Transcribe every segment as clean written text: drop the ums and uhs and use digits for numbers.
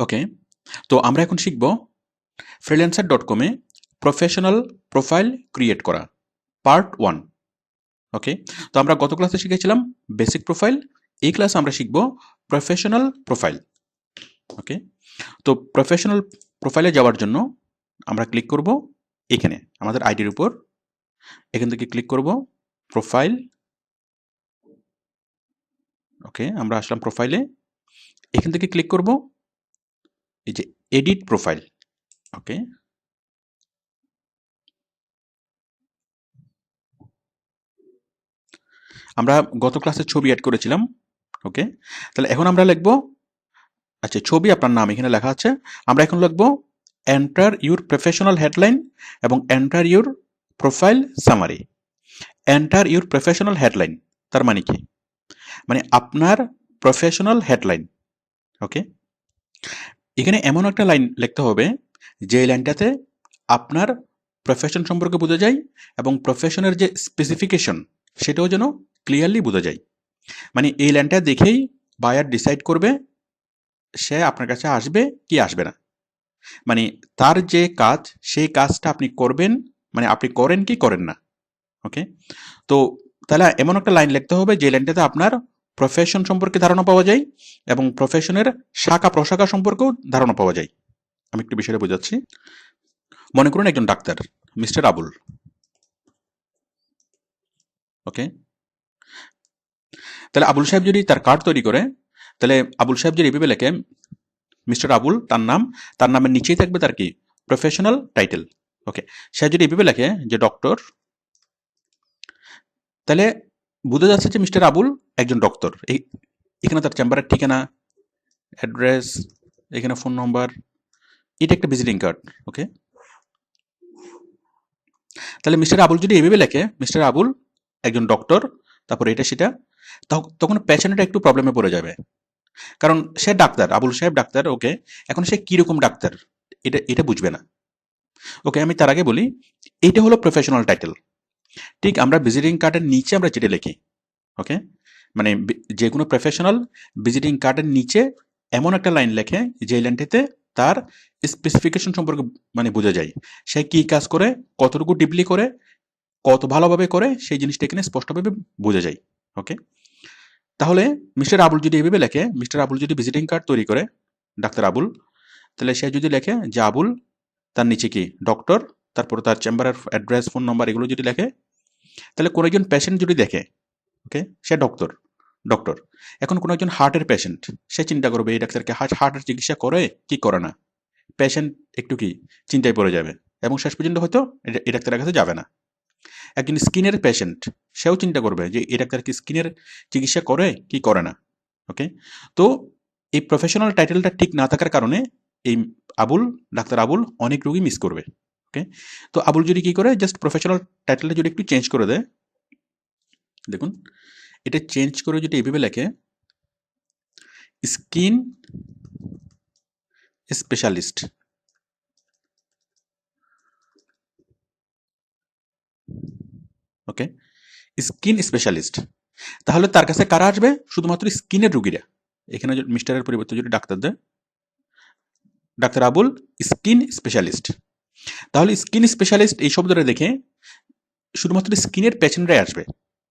ওকে, তো আমরা এখন শিখব freelancer.com-এ প্রফেশনাল প্রোফাইল ক্রিয়েট করা পার্ট 1। ওকে, তো আমরা গত ক্লাসে শিখেছিলাম বেসিক প্রোফাইল। এই ক্লাসে আমরা শিখব প্রফেশনাল প্রোফাইল। ওকে, তো প্রফেশনাল প্রোফাইলে যাওয়ার জন্য আমরা ক্লিক করব এখানে আমাদের আইডির উপর। এখান থেকে ক্লিক করব প্রোফাইল। ওকে, আমরা আসলাম প্রোফাইলে। এখান থেকে ক্লিক করব এই যে এডিট প্রোফাইল। ওকে, আমরা গত ক্লাসে ছবি অ্যাড করেছিলাম। ওকে, তাহলে এখন আমরা লিখব, আচ্ছা ছবি আপনার নাম এখানে লেখা আছে, আমরা এখন লিখব এন্টার ইউর প্রফেশনাল হেডলাইন এবং enter your profile summary. Enter your professional headline তার মানে কি? মানে আপনার প্রফেশনাল হেডলাইন। ওকে, এখানে এমন একটা লাইন লিখতে হবে যে লাইনটাতে আপনার প্রফেশন সম্পর্কে বোঝা যায় এবং প্রফেশনের যে স্পেসিফিকেশন সেটাও যেন ক্লিয়ারলি বোঝা যায়। মানে এই লাইনটা দেখেই বায়ার ডিসাইড করবে সে আপনার কাছে আসবে কি আসবে না। মানে তার যে কাজ সেই কাজটা আপনি করবেন, মানে আপনি করেন কি করেন না। ওকে, তো তাহলে এমন একটা লাইন লিখতে হবে যে লাইনটাতে আপনার প্রফেশন সম্পর্কে ধারণা পাওয়া যায় এবং প্রফেশনের শাখা প্রশাখা সম্পর্কেও ধারণা পাওয়া যায়। আমি একটু বিষয়টা বোঝাচ্ছি। মনে করুন একজন ডাক্তার, মিস্টার আবুল। ওকে, তাহলে আবুল সাহেব যদি তার কার্ড তৈরি করে, তাহলে আবুল সাহেব যদি এভাবে লেখে মিস্টার আবুল তার নাম, তার নামের নিচেই থাকবে তার কি প্রফেশনাল টাইটেল। ওকে, সে যদি এভাবে লেখে যে ডক্টর, তাহলে বোঝা যাচ্ছে যে মিস্টার আবুল একজন ডক্টর। এখানে তার চেম্বারের ঠিকানা, অ্যাড্রেস, এখানে ফোন নম্বর, এটা একটা ভিজিটিং কার্ড। ওকে, তাহলে মিস্টার আবুল যদি এভাবে লেখে মিস্টার আবুল একজন ডক্টর, তারপর এটা সেটা, তখন পেশেন্টটা একটু প্রবলেমে পড়ে যাবে। কারণ সে ডাক্তার, আবুল সাহেব ডাক্তার। ওকে, এখন সে কিরকম ডাক্তার এটা এটা বুঝবে না। ওকে, আমি তার আগে বলি এইটা হলো প্রফেশনাল টাইটেল। ঠিক আমরা ভিজিটিং কার্ডের নিচে আমরা যেটা লিখি। ওকে, মানে যে কোনো প্রফেশনাল ভিজিটিং কার্ডের নিচে এমন একটা লাইন লেখে যে লাইনটিতে তার স্পেসিফিকেশন সম্পর্কে মানে বোঝা যায়, সে কি কাজ করে, কতটুকু ডিপলি করে, কত ভালোভাবে করে, সেই জিনিসটা এখানে স্পষ্টভাবে বোঝা যায়। ওকে, তাহলে মিস্টার আবুল যদি এভাবে লেখে, মিস্টার আবুল যদি ভিজিটিং কার্ড তৈরি করে ডাক্তার আবুল, তাহলে সে যদি লেখে যে আবুল, তার নিচে কি ডক্টর, তারপর তার চেম্বারের অ্যাড্রেস ফোন নাম্বার এগুলো যদি লেখে, তাহলে কোনো একজন পেশেন্ট যদি দেখে, ওকে, সে ডক্টর ডক্টর এখন কোনো একজন হার্টের পেশেন্ট, সে চিন্তা করবে এই ডাক্তারকে হার্টের চিকিৎসা করে কি করে না। পেশেন্ট একটু কি চিন্তায় পড়ে যাবে এবং শেষ পর্যন্ত হয়তো এই ডাক্তারের কাছে যাবে না। একজন স্কিনের পেশেন্ট, সেও চিন্তা করবে যে এই ডাক্তার কি স্কিনের চিকিৎসা করে কি করে না। ওকে, তো এই প্রফেশনাল টাইটেলটা ঠিক না থাকার কারণে এই আবুল, ডাক্তার আবুল অনেক রোগী মিস করবে। ওকে, তো আবুল যদি কি করে জাস্ট প্রফেশনাল টাইটেলটা যদি একটু চেঞ্জ করে দেয়, দেখুন এটা চেঞ্জ করে যদি এভাবে লেখে স্কিন স্পেশালিস্ট। ওকে, স্কিন স্পেশালিস্ট, তাহলে তার কাছে কারা আসবে? শুধুমাত্র স্কিনের রোগীরা। এখানে মিস্টারের পরিবর্তে যদি ডাক্তার দেয় ডাক্তার আবুল স্কিন স্পেশালিস্ট, তাহলে স্কিন স্পেশালিস্ট এই শব্দটা দেখে শুধুমাত্র স্কিনের পেশেন্টরাই আসবে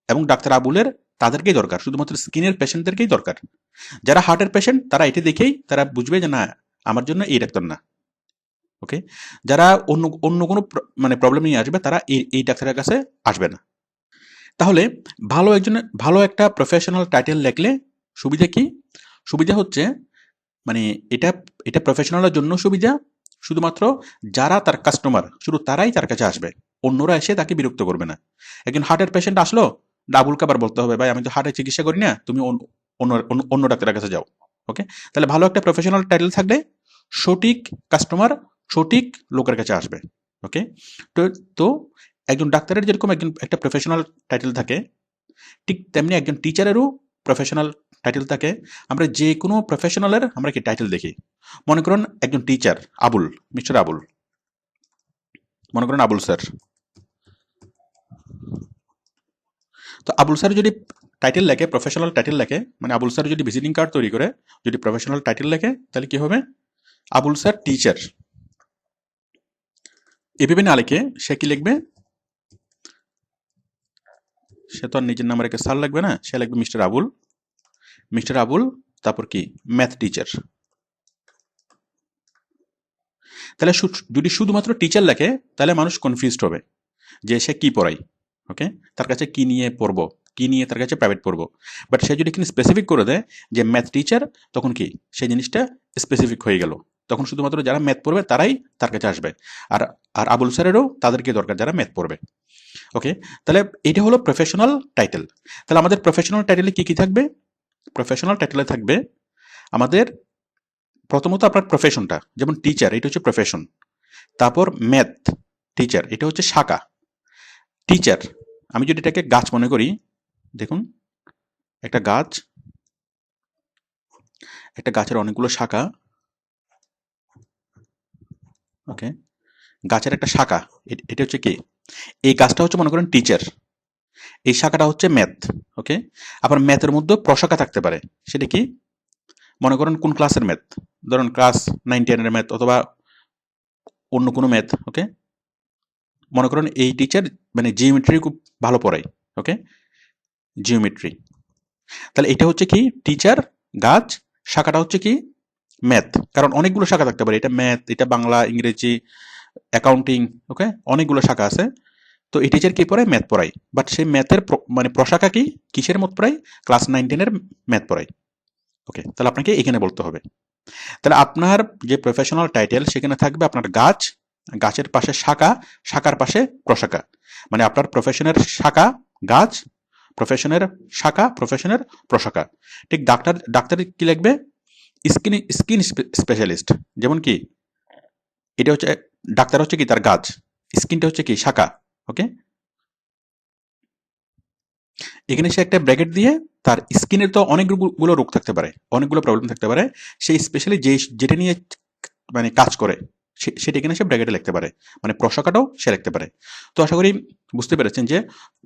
এবং ডাক্তার আবুলের তাদেরকেই দরকার, শুধুমাত্র স্কিনের পেশেন্টদেরকেই দরকার। যারা হার্টের পেশেন্ট তারা এটা দেখেই তারা বুঝবে যে না, আমার জন্য এই ডাক্তার না। ওকে, যারা অন্য অন্য কোনো মানে প্রবলেম নিয়ে আসবে তারা এই ডাক্তারের কাছে আসবে না। তাহলে ভালো একটা প্রফেশনাল টাইটেল লিখলে সুবিধা কি? সুবিধা হচ্ছে মানে এটা এটা প্রফেশনালের জন্য সুবিধা, শুধুমাত্র যারা তার কাস্টমার শুধু তারাই তার কাছে আসবে, অন্যরা এসে তাকে বিরক্ত করবে না। একজন হার্টের পেশেন্ট আসলো, ডাবুলকে আবার বলতে হবে ভাই আমি তো হার্টের চিকিৎসা করি না, তুমি অন্য অন্য ডাক্তারের কাছে যাও। ওকে, তাহলে ভালো একটা প্রফেশনাল টাইটেল থাকলে সঠিক কাস্টমার সঠিক লোকের কাছে আসবে। ওকে, তো তো একজন ডাক্তারের যেরকম একটা প্রফেশনাল টাইটেল থাকে, ঠিক তেমনি একজন টিচারেরও প্রফেশনাল টাইটেল থাকে। আমরা যে কোনো প্রফেশনালের আমরা কি টাইটেল দেখি। মনে করুন একজন টিচার আবুল, মিস্টার আবুল, মনে করেন আবুল স্যার। তো আবুল স্যার যদি টাইটেল লেখে, প্রফেশনাল টাইটেল লেখে, মানে আবুল স্যার যদি ভিজিটিং কার্ড তৈরি করে যদি প্রফেশনাল টাইটেল লেখে, তাহলে কি হবে? আবুল স্যার টিচার, এভাবে না লিখে সে কি লিখবে, সে তো আর নিজের নামে রেখে স্যার লাগবে না, সে লিখবে মিস্টার আবুল, মিস্টার আবুল, তারপর কি ম্যাথ টিচার। তাহলে যদি শুধুমাত্র টিচার লেখে তাহলে মানুষ কনফিউজড হবে যে সে কি পড়ায়, ওকে, তার কাছে কি নিয়ে পড়বো, কি নিয়ে তার কাছে প্রাইভেট পড়বো। বাট সে যদি এখানে স্পেসিফিক করে দেয় যে ম্যাথ টিচার, তখন কি সেই জিনিসটা স্পেসিফিক হয়ে গেল, তখন শুধুমাত্র যারা ম্যাথ পড়বে তারাই তার কাছে আসবে, আর আর আবুল স্যারেরও তাদেরকে দরকার যারা ম্যাথ পড়বে। ওকে, তাহলে এটা হলো প্রফেশনাল টাইটেল। তাহলে আমাদের প্রফেশনাল টাইটেলে কি কি থাকবে? প্রফেশনাল টাইটেলে থাকবে আমাদের প্রথমত আপনার প্রফেশনটা, যেমন টিচার এটা হচ্ছে প্রফেশন, তারপর ম্যাথ টিচার এটা হচ্ছে শাখা। টিচার, আমি যদি এটাকে গাছ মনে করি, দেখুন একটা গাছ, একটা গাছের অনেকগুলো শাখা, ওকে, গাছের একটা শাখা, এটা হচ্ছে কি, এই গাছটা হচ্ছে মনে করেন টিচার, এই শাখাটা হচ্ছে ম্যাথ, ওকে। আবার ম্যাথের মধ্যে প্রশাখা থাকতে পারে, সেটা কি, মনে করেন কোন ক্লাসের ম্যাথ, ধরুন ক্লাস 9-10 এর ম্যাথ অথবা অন্য কোনো ম্যাথ, ওকে। মনে করেন এই টিচার মানে জিওমেট্রি খুব ভালো পড়ায়, ওকে, জিওমেট্রি। তাহলে এটা হচ্ছে কি টিচার গাছ, শাখাটা হচ্ছে কি ম্যাথ, কারণ অনেকগুলো শাখা থাকতে পারে, এটা ম্যাথ, এটা বাংলা, ইংরেজি, অ্যাকাউন্টিং, ওকে, অনেকগুলো শাখা আছে। তো এই টিচার কি পড়ায়, ম্যাথ পড়ায়, বাট সেই ম্যাথের মানে প্রশাখা কি, কিসের মত পড়ায়, ক্লাস 9-10-এর ম্যাথ পড়ায়, ওকে। তাহলে আপনাকে এখানে বলতে হবে। তাহলে আপনার যে প্রফেশনাল টাইটেল সেখানে থাকবে আপনার গাছ, গাছের পাশে শাখা, শাখার পাশে প্রশাখা, মানে আপনার প্রফেশনের শাখা গাছ, প্রফেশনের শাখা, প্রফেশনের প্রশাখা। ঠিক ডাক্তার, ডাক্তার কি লিখবে, স্কিন, স্কিন স্পেশালিস্ট, যেমন কি এটা হচ্ছে ডাক্তার হচ্ছে কি তার গাছ, স্কিনটা হচ্ছে কি শাখা, ওকে। এখানে সে একটা ব্র্যাকেট দিয়ে তার স্কিনের তো অনেকগুলো রোগ থাকতে পারে, অনেকগুলো প্রবলেম থাকতে পারে, সেই স্পেশালি যেটা নিয়ে মানে কাজ করে সেটা এখানে সে ব্র্যাকেটে লিখতে পারে, মানে প্রশাখাটাও সে লিখতে পারে। তো আশা করি বুঝতে পেরেছেন যে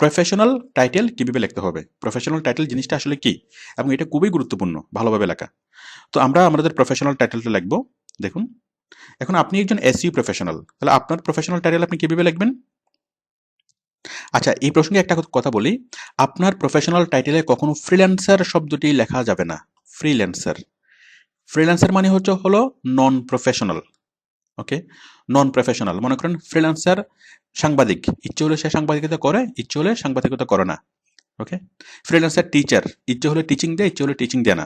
প্রফেশনাল টাইটেল কিভাবে লিখতে হবে, প্রফেশনাল টাইটেল জিনিসটা আসলে কি, এবং এটা খুবই গুরুত্বপূর্ণ ভালোভাবে লেখা। তো আমরা আমাদের প্রফেশনাল টাইটেলটা লিখবো। দেখুন, এখন আপনি একজন এসইউ প্রফেশনাল, তাহলে আপনার প্রফেশনাল টাইটেল আপনি কিভাবে লিখবেন? আচ্ছা, এই প্রসঙ্গে একটা কথা বলি, আপনার প্রফেশনাল টাইটেলে কখনো ফ্রিল্যান্সার শব্দটি লেখা যাবে না। ফ্রিল্যান্সার, ফ্রিল্যান্সার মানে হলো নন প্রফেশনাল, ওকে, নন প্রফেশনাল। মনে করেন ফ্রিল্যান্সার সাংবাদিক, ইচ্ছে হলে সে সাংবাদিকতা করে, ইচ্ছে হলে সাংবাদিকতা করে না, ওকে। ফ্রিল্যান্সার টিচার, ইচ্ছে হলে টিচিং দেয়, ইচ্ছে হলে টিচিং দেয় না।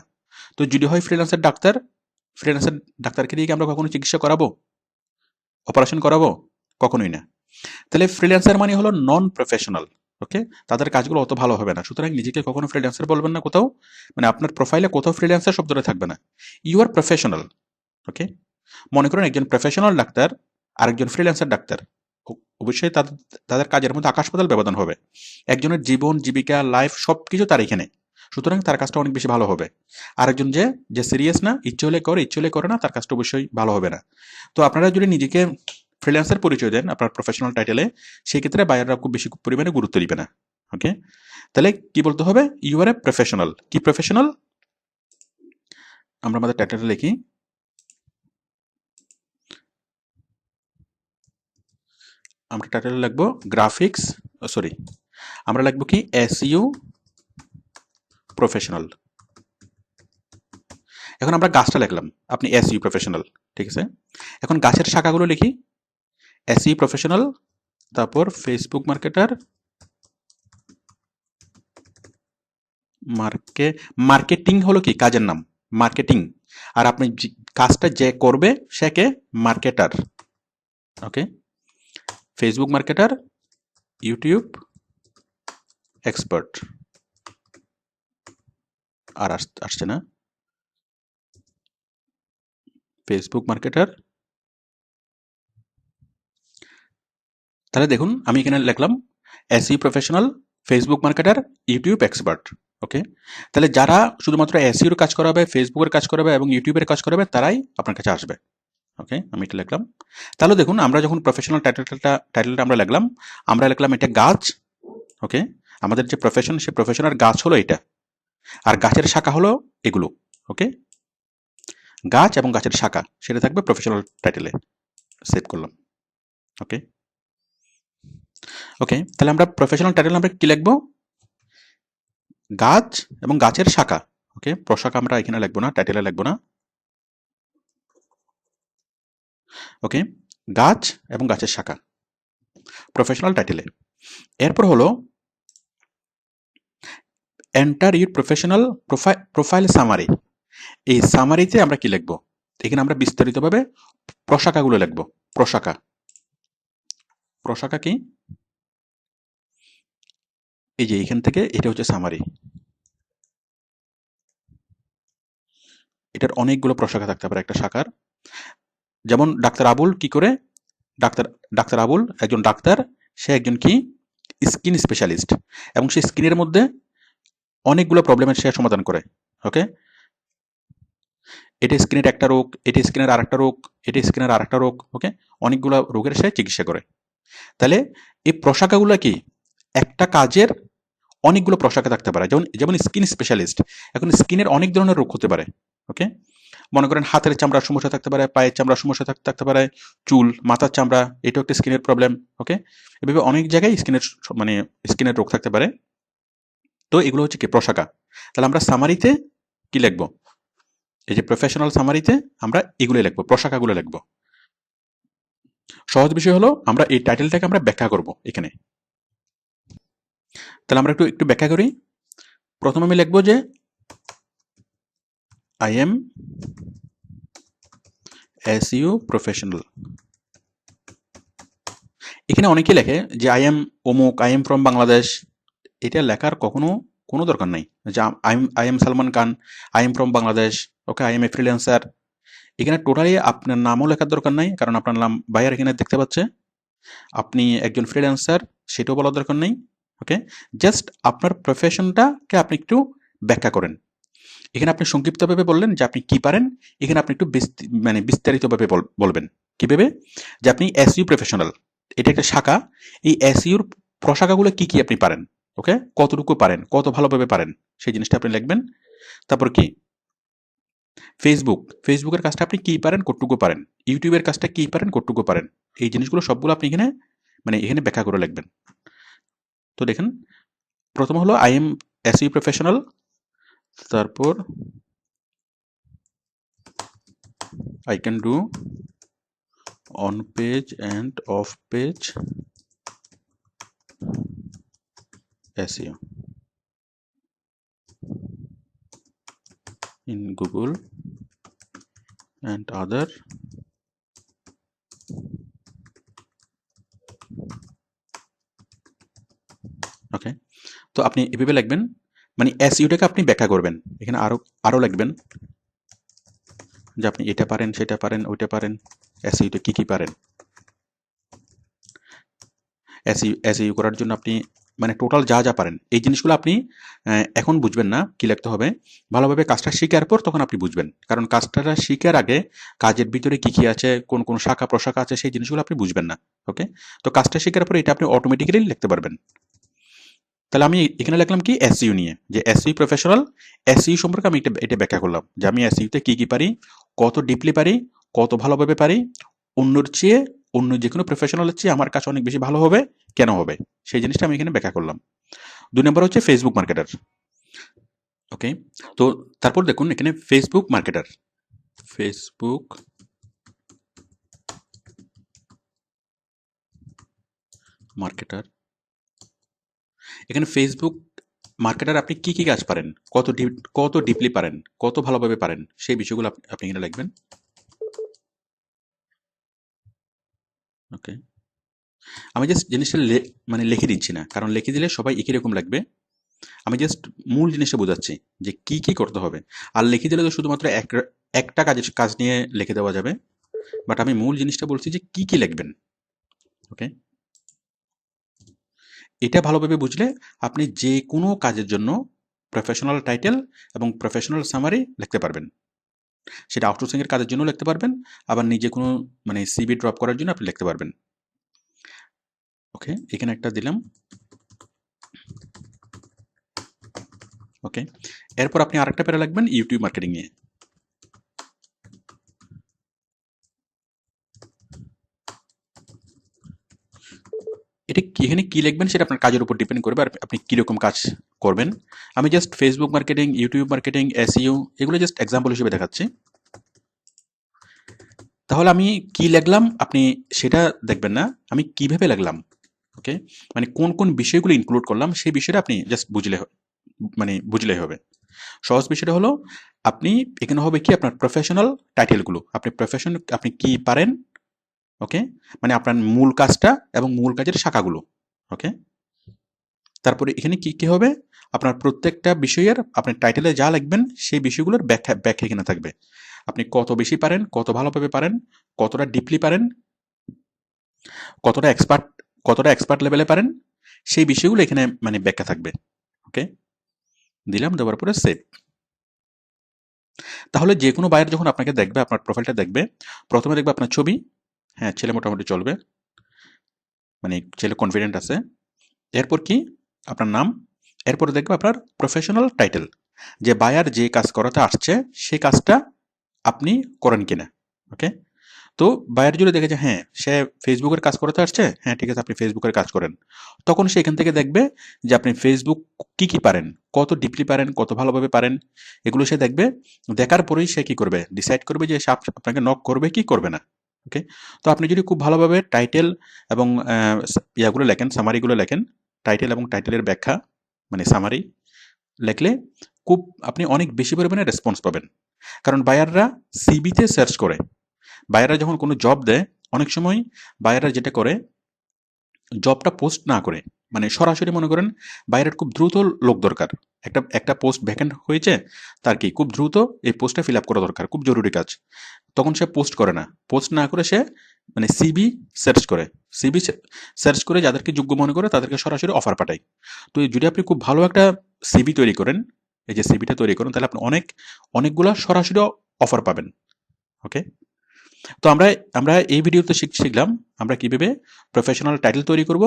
তো যদি হয় ফ্রিল্যান্সার ডাক্তার, ফ্রিল্যান্সার ডাক্তারকে দিয়ে কি আমরা কখনো চিকিৎসা করাবো, অপারেশন করাবো? কখনোই না। তাহলে ফ্রিল্যান্সার মানে হলো নন প্রফেশনাল, ওকে, তাদের কাজগুলো অত ভালো হবে না, সুতরাং নিজেকে কখনো ফ্রিল্যান্সার বলবেন না কোথাও, মানে আপনার প্রোফাইলে কোথাও ফ্রিল্যান্সার শব্দটা থাকবে না, ইউ আর প্রফেশনাল, ওকে। মনে করেন একজন প্রফেশনাল ডাক্তার আর একজন ফ্রিল্যান্সার ডাক্তার, অবশ্যই তাদের তাদের কাজের মধ্যে আকাশ পাতাল ব্যবধান হবে, একজনের জীবন জীবিকা লাইফ সবকিছু তার এখানে, সুতরাং তার কাজটা অনেক বেশি ভালো হবে। আরেকজন যে যে সিরিয়াস না, ইচ্ছে হলে করে ইচ্ছে হলে করে না, তার কাজটা অবশ্যই ভালো হবে না। তো আপনারা যদি নিজেকে ফ্রিল্যান্সার পরিচয় দেন আপনার প্রফেশনাল টাইটেলে, সেই ক্ষেত্রে বায়াররা খুব বেশি পরিমাণে গুরুত্ব দিবে না, ওকে। তাহলে কি বলতে হবে, ইউ আর এ প্রফেশনাল, কি প্রফেশনাল, আমরা আমাদের টাইটেলটা লিখি, আমরা টাইটেলে লিখবো গ্রাফিক্স, সরি, আমরা লিখবো কি এসইউ প্রফেশনাল। এখন আমরা গাছটা লিখলাম, আপনি এসইউ প্রফেশনাল, ঠিক আছে। এখন গাছের শাখাগুলো লিখি, এসইউ প্রফেশনাল, তারপর ফেসবুক মার্কেটার, মার্কেটিং হলো কি কাজের নাম, মার্কেটিং, আর আপনি কাজটা যে করবে সে কে, marketer, okay. Facebook marketer, YouTube expert, আর আসছে না, ফেসবুক মার্কেটার। তাহলে দেখুন আমি এখানে লিখলাম SEO professional, Facebook marketer, YouTube expert, okay. তাহলে যারা শুধুমাত্র এসইওর কাজ করাবে, ফেসবুকের কাজ করাবে এবং ইউটিউবের কাজ করাবে তারাই আপনার কাছে আসবে, ওকে। আমি এটা লিখলাম। তাহলে দেখুন আমরা যখন প্রফেশনাল টাইটেলটা আমরা লিখলাম এটা গাছ, ওকে। আমাদের যে প্রফেশন সে প্রফেশনের গাছ হলো এটা, আর গাছের শাখা হলো এগুলো, ওকে। গাছ এবং গাছের শাখা সেটা থাকবে প্রফেশনাল টাইটেলে। সেভ করলাম। ওকে ওকে, তাহলে আমরা প্রফেশনাল টাইটেল আমরা কি লিখবো? গাছ এবং গাছের শাখা। ওকে, প্রশাখা আমরা এখানে লিখবো না, টাইটেলে লিখবো না। ওকে, গাছ এবং গাছের শাখা প্রফেশনাল টাইটেলে। এরপর হলো enter your professional profile summary. এই সামারিতে আমরা কি লিখবো? এখানে আমরা বিস্তারিতভাবে প্রশাখাগুলো লিখবো। প্রশাখা, প্রশাখা কি? এই যে এখান থেকে এটা হচ্ছে সামারি। এটার অনেকগুলো প্রশাখা থাকতে পারে একটা শাখার। যেমন ডাক্তার আবুল কি করে? ডাক্তার ডাক্তার আবুল একজন ডাক্তার, সে একজন কি স্কিন স্পেশালিস্ট, এবং সে স্কিনের মধ্যে অনেকগুলো প্রবলেমের সে সমাধান করে। ওকে, এটা স্কিনের একটা রোগ, এটা স্কিনের আর একটা রোগ, এটা স্কিনের আর একটা রোগ। ওকে, অনেকগুলো রোগের সে চিকিৎসা করে। তাহলে এই প্রশাখাগুলো কি একটা কাজের অনেকগুলো প্রশাখা থাকতে পারে। যেমন যেমন স্কিন স্পেশালিস্ট, এখন স্কিনের অনেক ধরনের রোগ হতে পারে। ওকে, মনে করেন হাতের চামড়ার সমস্যা থাকতে পারে, পায়ের চামড়ার সমস্যা থাকতে পারে, চুল, মাথার চামড়া, এটাও একটা স্কিনের প্রবলেম। ওকে, এভাবে অনেক জায়গায় স্কিনের মানে স্কিনের রোগ থাকতে পারে। তো এগুলো হচ্ছে কি প্রশাখা। তাহলে আমরা সামারিতে কি লিখবো? এই যে প্রফেশনাল সামারিতে আমরা এগুলো লিখবো, প্রশাখাগুলো লিখবো। সহজ বিষয় হলো আমরা এই টাইটেলটাকে আমরা ব্যাখ্যা করব এখানে। তাহলে আমরা একটু একটু ব্যাখ্যা করি। প্রথমে আমি লিখবো যে আই এম এসইও প্রফেশনাল। এখানে অনেকেই লেখে যে আই এম অমুক, আই এম ফ্রম বাংলাদেশ। এটা লেখার কখনো কোনো দরকার নাই। যে I am Salman Khan, I am from Bangladesh, okay, I M a freelancer. এখানে টোটালি আপনার নামও লেখার দরকার নাই, কারণ আপনার নাম বাইরে এখানে দেখতে পাচ্ছে। আপনি একজন ফ্রিল্যান্সার সেটাও বলার দরকার নেই। ওকে, জাস্ট আপনার প্রফেশনটাকে আপনি একটু ব্যাখ্যা করেন। এখানে আপনি সংক্ষিপ্তভাবে বললেন যে আপনি কি পারেন। এখানে আপনি একটু মানে বিস্তারিতভাবে বলবেন কিভাবে, যে আপনি এসইউ প্রফেশনাল, এটা একটা শাখা। এই এসইউর প্রশাখাগুলো কি কি আপনি পারেন। ওকে, কতটুকু পারেন, কত ভালোভাবে পারেন, সেই জিনিসটা আপনি লিখবেন। তারপর কি ফেসবুকের কাজটা আপনি কি পারেন, কতটুকু পারেন, ইউটিউবের কাজটা কি পারেন, কতটুকু পারেন, এই জিনিসগুলো সবগুলো আপনি এখানে মানে এখানে ব্যাখ্যা করে লিখবেন। তো দেখেন, প্রথম হলো আই এম এসইউ প্রফেশনাল, তারপর I can do on page and off page SEO in Google and other ওকে। তো আপনি এভাবে লিখবেন, মানে এসইওটাকে আপনি ব্যাখ্যা করবেন। এখানে আরো আরো লিখবেন যে আপনি এটা পারেন, সেটা পারেন, ওইটা পারেন, এসইওতে কি কি পারেন। এসইও করার জন্য আপনি মানে টোটাল যা যা পারেন এই জিনিসগুলো আপনি এখন বুঝবেন না কি লিখতে হবে। ভালোভাবে কাজটা শিখার পর তখন আপনি বুঝবেন, কারণ কাজটা শিখার আগে কাজের ভিতরে কি কি আছে, কোন কোন শাখা প্রশাখা আছে, সেই জিনিসগুলো আপনি বুঝবেন না। ওকে, তো কাজটা শেখার পরে এটা আপনি অটোমেটিক্যালি লিখতে পারবেন। তাহলে আমি এখানে লিখলাম কি এসইও নিয়ে, যে এসইও প্রফেশনাল, এসইও সম্পর্কে আমি এটা ব্যাখ্যা করলাম যে আমি এসইওতে কি কি পারি, কত ডিপলি পারি, কত ভালোভাবে পারি, অন্যর চেয়ে, অন্য যে কোনো প্রফেশনালের চেয়ে আমার কাছে অনেক বেশি ভালো হবে, কেন হবে, সেই জিনিসটা আমি এখানে ব্যাখ্যা করলাম। 2 নম্বর হচ্ছে ফেসবুক মার্কেটার। ওকে, তো তারপর দেখুন এখানে ফেসবুক মার্কেটার, ফেসবুক মার্কেটার, এখানে ফেসবুক মার্কেটার আপনি কি কি কাজ পারেন, কত ডিপলি পারেন, কত ভালোভাবে পারেন, সেই বিষয়গুলো আপনি এখানে লিখবেন। ওকে, আমি জাস্ট জিনিসটা মানে লিখে দিচ্ছি না, কারণ লিখে দিলে সবাই একই রকম লাগবে। আমি জাস্ট মূল জিনিসটা বোঝাচ্ছি যে কি কি করতে হবে। আর লিখে দিলে তো শুধুমাত্র একটা কাজ নিয়ে লিখে দেওয়া যাবে, বাট আমি মূল জিনিসটা বলছি যে কি কি লিখবেন। ওকে, এটা ভালোভাবে বুঝলে আপনি যে কোনো কাজের জন্য প্রফেশনাল টাইটেল এবং প্রফেশনাল সামারি লিখতে পারবেন। সেটা আউটসোর্সিং এর কাজের জন্য লিখতে পারবেন, আবার নিজে কোনো মানে সিভি ড্রপ করার জন্য আপনি লিখতে পারবেন। ওকে, এখানে একটা দিলাম। ওকে, এরপর আপনি আরেকটা প্যারা লিখবেন ইউটিউব মার্কেটিং নিয়ে। এটা এখানে কি লিখবেন সেটা আপনার কাজের উপর ডিপেন্ড করবে আর আপনি কিরকম কাজ করবেন। আমি just Facebook marketing, YouTube marketing, SEO এগুলো জাস্ট এক্সাম্পল হিসেবে দেখাচ্ছি। তাহলে আমি কি লিখলাম আপনি সেটা দেখবেন না, আমি কিভাবে লিখলাম, ওকে, মানে কোন কোন বিষয়গুলো ইনক্লুড করলাম সেই বিষয়টা আপনি জাস্ট বুঝলেই হবে। সহজ বিষয়টা হলো আপনি এখানে হবে কি আপনার প্রফেশনাল টাইটেলগুলো, আপনি কি পারেন, ওকে, মানে আপনার মূল কাজটা এবং মূল কাজের শাখাগুলো, ওকে। তারপরে এখানে কি কি হবে, আপনার প্রত্যেকটা বিষয়ের আপনি টাইটেলে যা লিখবেন সেই বিষয়গুলোর ব্যাখ্যা ব্যাখ্যা এখানে থাকবে। আপনি কত বেশি পারেন, কত ভালোভাবে পারেন, কতটা ডিপলি পারেন, কতটা এক্সপার্ট কতটা এক্সপার্ট লেভেলে পারেন, সেই বিষয়গুলো এখানে মানে ব্যাখ্যা থাকবে, ওকে। দিলাম, দেওয়ার পরে সেভ। তাহলে যে কোনো বায়ার যখন আপনাকে দেখবে, আপনার প্রোফাইলটা দেখবে, প্রথমে দেখবে আপনার ছবি, হ্যাঁ ছেলে মোটামুটি চলবে, মানে ছেলে কনফিডেন্ট আছে। এরপর কি আপনার নাম, এরপর দেখবে আপনার প্রফেশনাল টাইটেল, যে বায়ার যে কাজ করাতে আসছে সেই কাজটা আপনি করেন কিনা, ওকে। তো বায়ার যদি দেখে যে হ্যাঁ সে ফেসবুকের কাজ করতে আসছে, হ্যাঁ ঠিক আছে আপনি ফেসবুকের কাজ করেন, তখন সে এখান থেকে দেখবে যে আপনি ফেসবুক কি কি পারেন, কত ডিপলি পারেন, কত ভালোভাবে পারেন, এগুলো সে দেখবে। দেখার পরেই সে কি করবে, ডিসাইড করবে যে সে আপনাকে নক করবে কি করবে না, ওকে। তো আপনি যদি খুব ভালোভাবে টাইটেল এবং ইয়াগুলো লেখেন, সামারিগুলো লেখেন, টাইটেল এবং টাইটেলের ব্যাখ্যা মানে সামারি লেখলে খুব আপনি অনেক বেশি পরিমাণে রেসপন্স পাবেন। কারণ বায়াররা সিবিতে সার্চ করে, বায়াররা যখন কোনো জব দেয় অনেক সময় বায়াররা যেটা করে জবটা পোস্ট না করে, মানে সরাসরি মনে করেন বায়ারের খুব দ্রুত লোক দরকার, একটা একটা পোস্ট ভ্যাকেন্ট হয়েছে, তার কি খুব দ্রুত এই পোস্টটা ফিল আপ করা দরকার, খুব জরুরি কাজ, তখন সে পোস্ট করে না, পোস্ট না করে সে মানে সিবি সার্চ করে, সিবি সার্চ করে যাদেরকে যোগ্য মনে করে তাদেরকে সরাসরি অফার পাঠায়। তো যদি আপনি খুব ভালো একটা সিবি তৈরি করেন, এই যে সিবিটা তৈরি করেন, তাহলে আপনি অনেকগুলো সরাসরি অফার পাবেন, ওকে। তো আমরা আমরা এই ভিডিওতে শিখলাম আমরা কিভাবে প্রফেশনাল টাইটেল তৈরি করব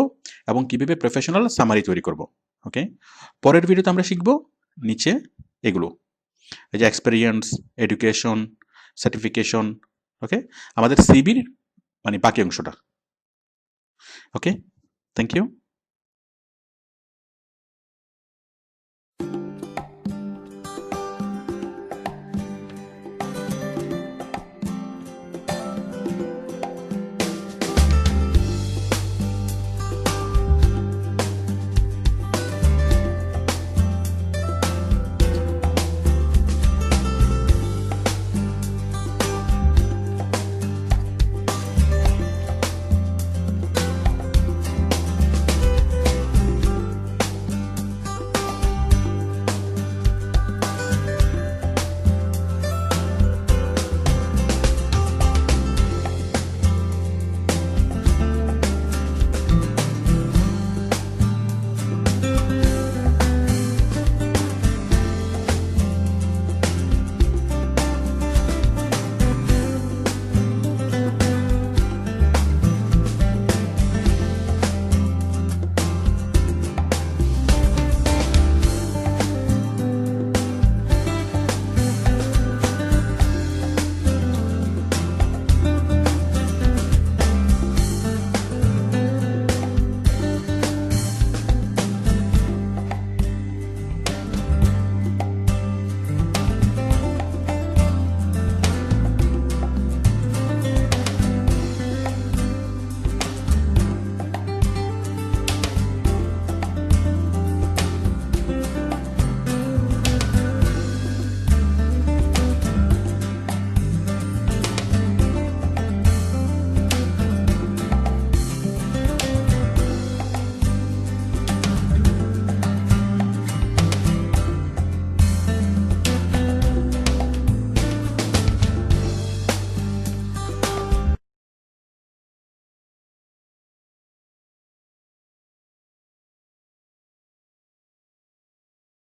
এবং কিভাবে প্রফেশনাল সামারি তৈরি করব, ওকে। পরের ভিডিওতে আমরা শিখব নিচে এগুলো, এই যে এক্সপেরিয়েন্স, এডুকেশন, সার্টিফিকেশন, ওকে, আমাদের সিবির মানে বাকি অংশটা, ওকে। Thank you.